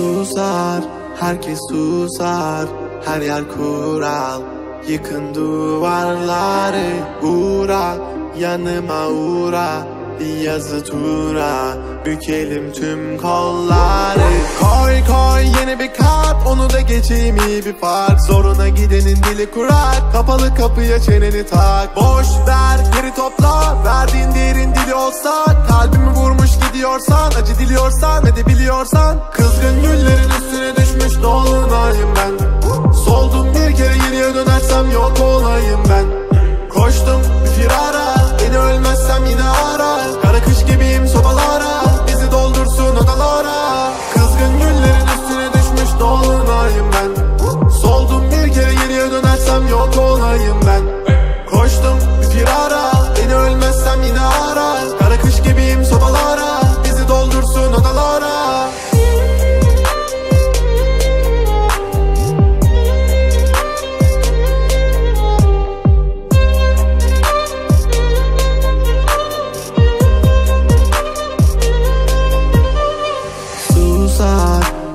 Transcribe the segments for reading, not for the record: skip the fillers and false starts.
Susar, herkes susar, her yer kural. Yıkın duvarları, uğra, yanıma uğra. Bir yazı tura, bükelim tüm kolları. Koy koy yeni bir kalp, onu da geçeyim iyi bir fark. Zoruna gidenin dili kurak, kapalı kapıya çeneni tak. Boş ver geri topla, verdiğin değerin dili olsa. Kalbimi vurmuş gidiyorsan, acı diliyorsan ve de biliyorsan. Kızgın güllerin üstüne düşmüş dolunayım ben. Soldum bir kere geriye dönersem yok olayım ben. Koştum bir firara, beni ölmezsem yine ara. Kara kış gibiyim sobalara, bizi doldursun odalara. Kızgın güllerin üstüne düşmüş dolunayım ben. Soldum bir kere geriye dönersem yok olayım ben. Koştum bir firara, beni ölmezsem yine ara. Kara kış gibiyim sobalara, bizi doldursun odalara.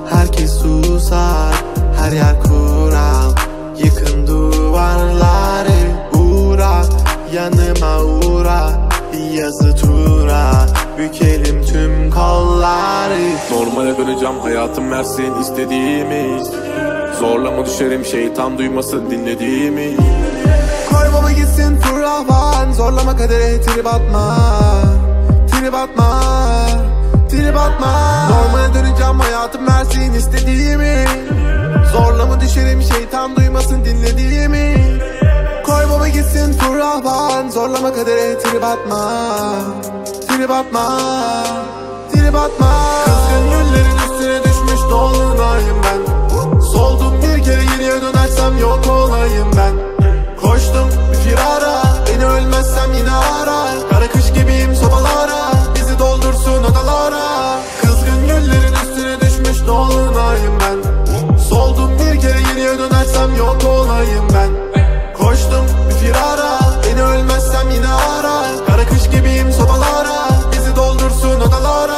Herkes susar, her yer kural. Yıkın duvarları, uğra, yanıma uğra. Bir yazı tura, bükelim tüm kolları. Normale döneceğim, hayatım versin istediğimi. Zorlama düşerim, şeytan duymasın dinlediğimi. Koy baba gitsin fırlavan, zorlama kadere trip atma. Trip atma, trip atma. Normale döneceğim, hayatım versin istediğimi. Zorlama düşerim, şeytan duymasın dinlediğimi. Koy baba gitsin fırlavan, zorlama kadere trip atma. Trip atma, trip atma. Kızgın güllerin üstüne düşmüş dolunayım ben. Soldum bir kere geriye dönersem yok olayım ben. Koştum bir firara, beni ölmezsem yine ara. Kara kış gibiyim sobalara, bizi doldursun odalara. Kızgın güllerin üstüne düşmüş dolunayım ben. Soldum bir kere geriye dönersem yok olayım ben. Koştum bir firara, beni ölmezsem yine ara. Kara kış gibiyim sobalara, bizi doldursun odalara.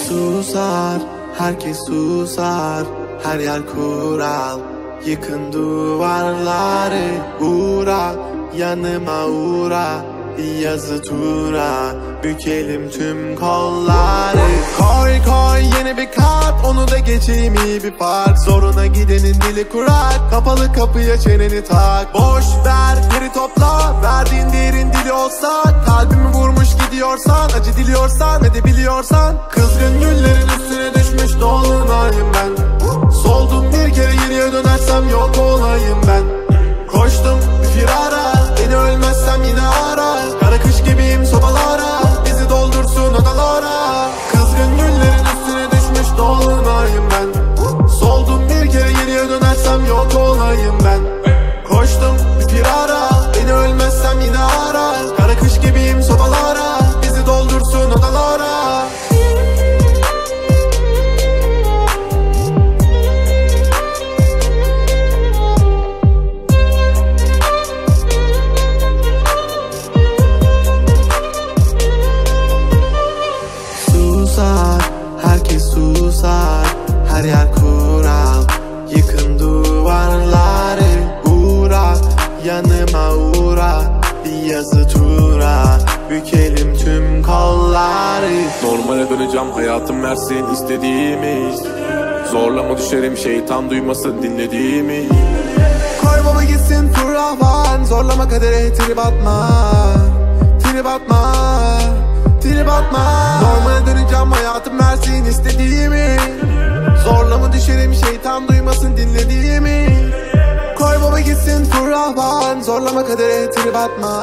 Susar, herkes susar, her yer kural. Yıkın duvarları, uğra, yanıma uğra. Bir yazı tura, bükelim tüm kolları. Koy koy yeni bir kalp, onu da geçeyim iyi bir fark. Zoruna gidenin dili kurak, kapalı kapıya çeneni tak. Boş ver geri topla, verdiğin değerin dili olsa. Kalbimi vurmuş gidiyorsan, acı diliyorsan ve de biliyorsan. Kızgın güllerin üstüne düşmüş dolunayım ben. Soldum bir kere geriye dönersem yok olayım ben. Koştum bir firara, beni ölmezsem yine ara. Kara kış gibiyim sobalara, bizi doldursun odalara. Kızgın güllerin üstüne düşmüş dolunayım ben. Soldum bir kere geriye dönersem yok olayım ben. Koştum bir firara, beni ölmezsem yine ara. Kara kış gibiyim sobalara, bizi doldursun odalara. Herkes susar, her yer kural. Yıkın duvarları, uğra, yanıma uğra. Bir yazı tura, bükelim tüm kolları. Normale döneceğim, hayatım versin istediğimi. Zorlama düşerim, şeytan duymasın dinlediğimi. Koy baba gitsin fırlavan, zorlama kadere trip atma. Trip atma, trip atma. Normale döneceğim, hayatım versin istediğimi. Zorlama düşerim, şeytan duymasın dinlediğimi. Koy baba gitsin fırlavan, zorlama kadere trip atma.